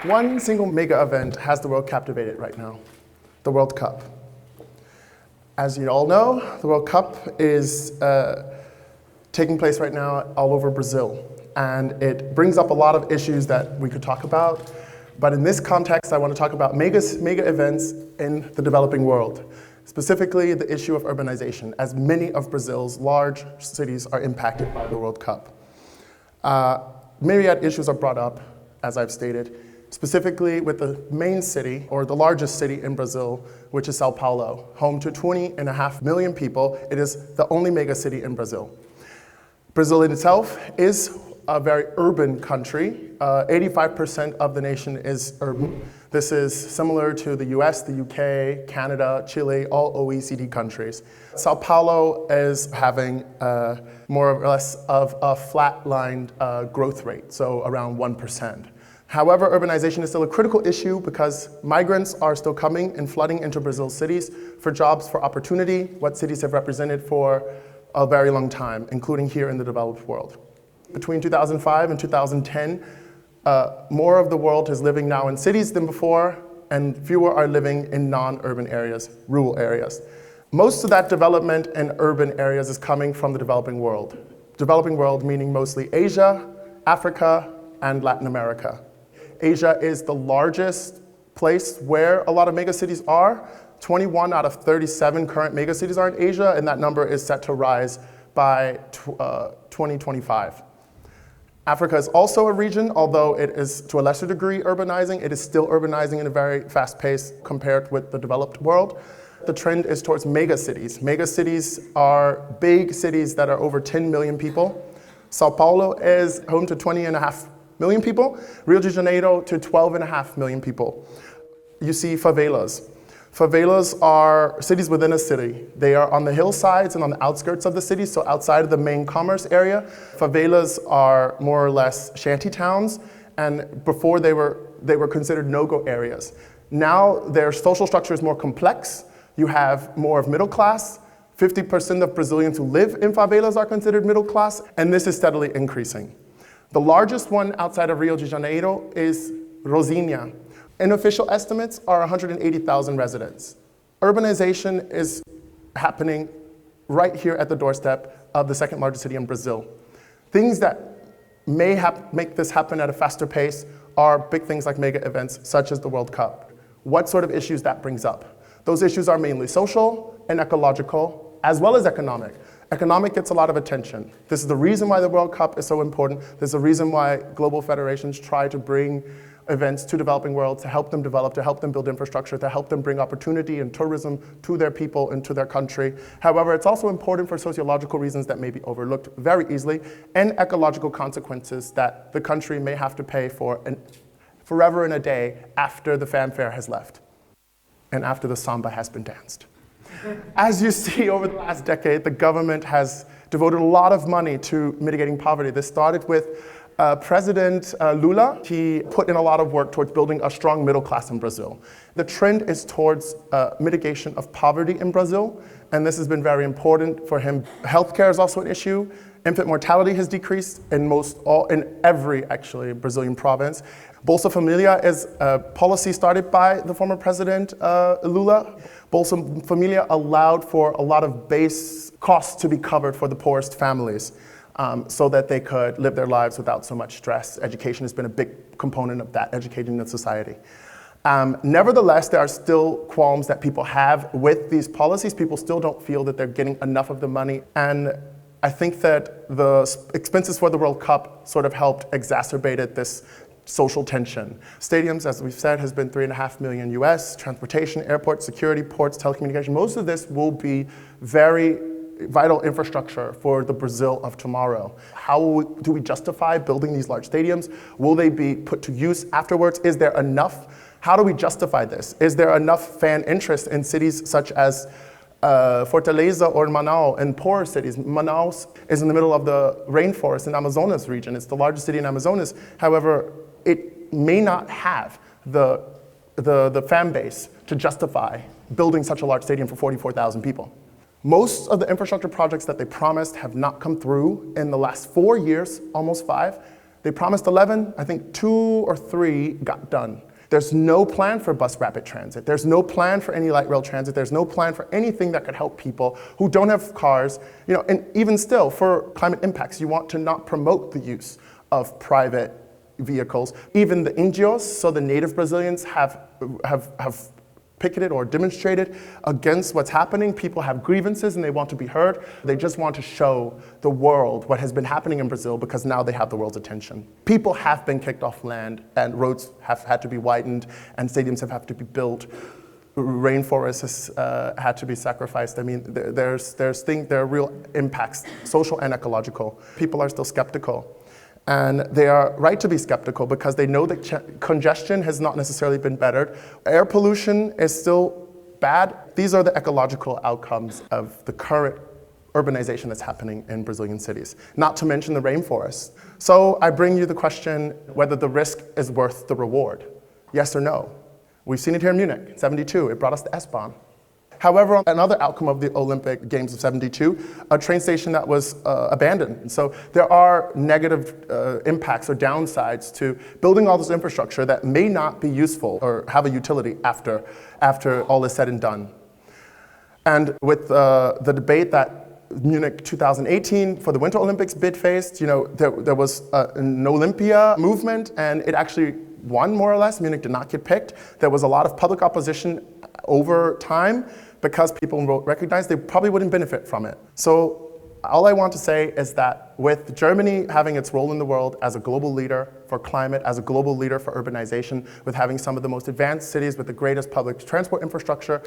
One single mega event has the world captivated right now, the World Cup. As you all know, the World Cup is taking place right now all over Brazil. And it brings up a lot of issues that we could talk about. But in this context, I want to talk about mega events in the developing world, specifically the issue of urbanization, as many of Brazil's large cities are impacted by the World Cup. Myriad issues are brought up, as I've stated, specifically with the main city, or the largest city in Brazil, which is Sao Paulo, home to 20.5 million people. It is the only mega city in Brazil. Brazil in itself is a very urban country. 85% of the nation is urban. This is similar to the US, the UK, Canada, Chile, all OECD countries. Sao Paulo is having more or less of a flatlined growth rate, so around 1%. However, urbanization is still a critical issue because migrants are still coming and flooding into Brazil's cities for jobs, for opportunity, what cities have represented for a very long time, including here in the developed world. Between 2005 and 2010, more of the world is living now in cities than before, and fewer are living in non-urban areas, rural areas. Most of that development in urban areas is coming from the developing world. Developing world meaning mostly Asia, Africa, and Latin America. Asia is the largest place where a lot of megacities are. 21 out of 37 current megacities are in Asia, and that number is set to rise by 2025. Africa is also a region, although it is to a lesser degree urbanizing. It is still urbanizing in a very fast pace compared with the developed world. The trend is towards megacities. Megacities are big cities that are over 10 million people. Sao Paulo is home to 20.5 million people. Rio de Janeiro to 12.5 million people. You see favelas. Favelas are cities within a city. They are on the hillsides and on the outskirts of the city, so outside of the main commerce area. Favelas are more or less shanty towns, and before they were considered no-go areas. Now their social structure is more complex. You have more of middle class. 50% of Brazilians who live in favelas are considered middle class, and this is steadily increasing. The largest one outside of Rio de Janeiro is Rosinha. Unofficial estimates are 180,000 residents. Urbanization is happening right here at the doorstep of the second largest city in Brazil. Things that may make this happen at a faster pace are big things like mega events such as the World Cup. What sort of issues that brings up? Those issues are mainly social and ecological, as well as economic. Economic gets a lot of attention. This is the reason why the World Cup is so important. This is the reason why global federations try to bring events to developing worlds, to help them develop, to help them build infrastructure, to help them bring opportunity and tourism to their people and to their country. However, it's also important for sociological reasons that may be overlooked very easily, and ecological consequences that the country may have to pay for forever and a day after the fanfare has left and after the samba has been danced. As you see, over the last decade, the government has devoted a lot of money to mitigating poverty. This started with President Lula. He put in a lot of work towards building a strong middle class in Brazil. The trend is towards mitigation of poverty in Brazil, and this has been very important for him. Healthcare is also an issue. Infant mortality has decreased in every Brazilian province. Bolsa Familia is a policy started by the former president Lula. Bolsa Familia allowed for a lot of base costs to be covered for the poorest families, so that they could live their lives without so much stress. Education has been a big component of that, educating the society. Nevertheless, there are still qualms that people have with these policies. People still don't feel that they're getting enough of the money. And I think that the expenses for the World Cup sort of helped exacerbated this social tension. Stadiums, as we've said, has been 3.5 million US, transportation, airports, security, ports, telecommunication. Most of this will be very vital infrastructure for the Brazil of tomorrow. How do we justify building these large stadiums? Will they be put to use afterwards? Is there enough? How do we justify this? Is there enough fan interest in cities such as Fortaleza or Manaus, and poorer cities? Manaus is in the middle of the rainforest in Amazonas region. It's the largest city in Amazonas. However, it may not have the fan base to justify building such a large stadium for 44,000 people. Most of the infrastructure projects that they promised have not come through in the last 4 years, almost 5. They promised 11, I think 2 or 3 got done. There's no plan for bus rapid transit. There's no plan for any light rail transit. There's no plan for anything that could help people who don't have cars. And even still, for climate impacts, you want to not promote the use of private vehicles. Even the Índios, so the native Brazilians, have picketed or demonstrated against what's happening. People have grievances and they want to be heard. They just want to show the world what has been happening in Brazil because now they have the world's attention. People have been kicked off land and roads have had to be widened and stadiums have had to be built. Rainforests had to be sacrificed. I mean, there are real impacts, social and ecological. People are still skeptical. And they are right to be skeptical because they know that congestion has not necessarily been bettered. Air pollution is still bad. These are the ecological outcomes of the current urbanization that's happening in Brazilian cities, not to mention the rainforests. So I bring you the question whether the risk is worth the reward. Yes or no? We've seen it here in Munich, 72. It brought us the S-Bahn. However, another outcome of the Olympic Games of 72, a train station that was abandoned. So there are negative impacts or downsides to building all this infrastructure that may not be useful or have a utility after all is said and done. And with the debate that Munich 2018 for the Winter Olympics bid faced, there was an Olympia movement and it actually won more or less. Munich did not get picked. There was a lot of public opposition over time because people recognized they probably wouldn't benefit from it. So all I want to say is that with Germany having its role in the world as a global leader for climate, as a global leader for urbanization, with having some of the most advanced cities with the greatest public transport infrastructure,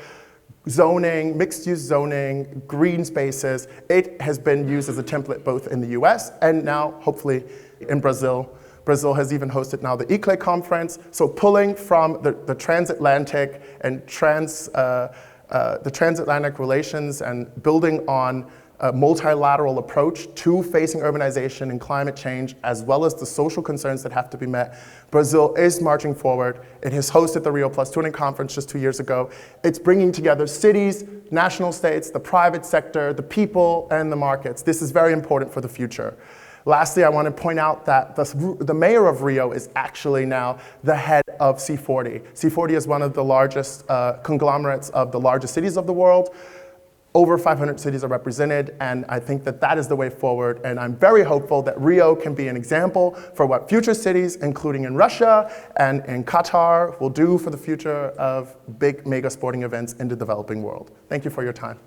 zoning, mixed-use zoning, green spaces, it has been used as a template both in the US and now, hopefully, in Brazil. Brazil has even hosted now the ICLE conference. So pulling from the transatlantic and the transatlantic relations and building on a multilateral approach to facing urbanization and climate change, as well as the social concerns that have to be met, Brazil is marching forward. It has hosted the Rio Plus 20 conference just 2 years ago. It's bringing together cities, national states, the private sector, the people, and the markets. This is very important for the future. Lastly, I want to point out that the mayor of Rio is actually now the head of C40. C40 is one of the largest conglomerates of the largest cities of the world. Over 500 cities are represented, and I think that that is the way forward. And I'm very hopeful that Rio can be an example for what future cities, including in Russia and in Qatar, will do for the future of big mega sporting events in the developing world. Thank you for your time.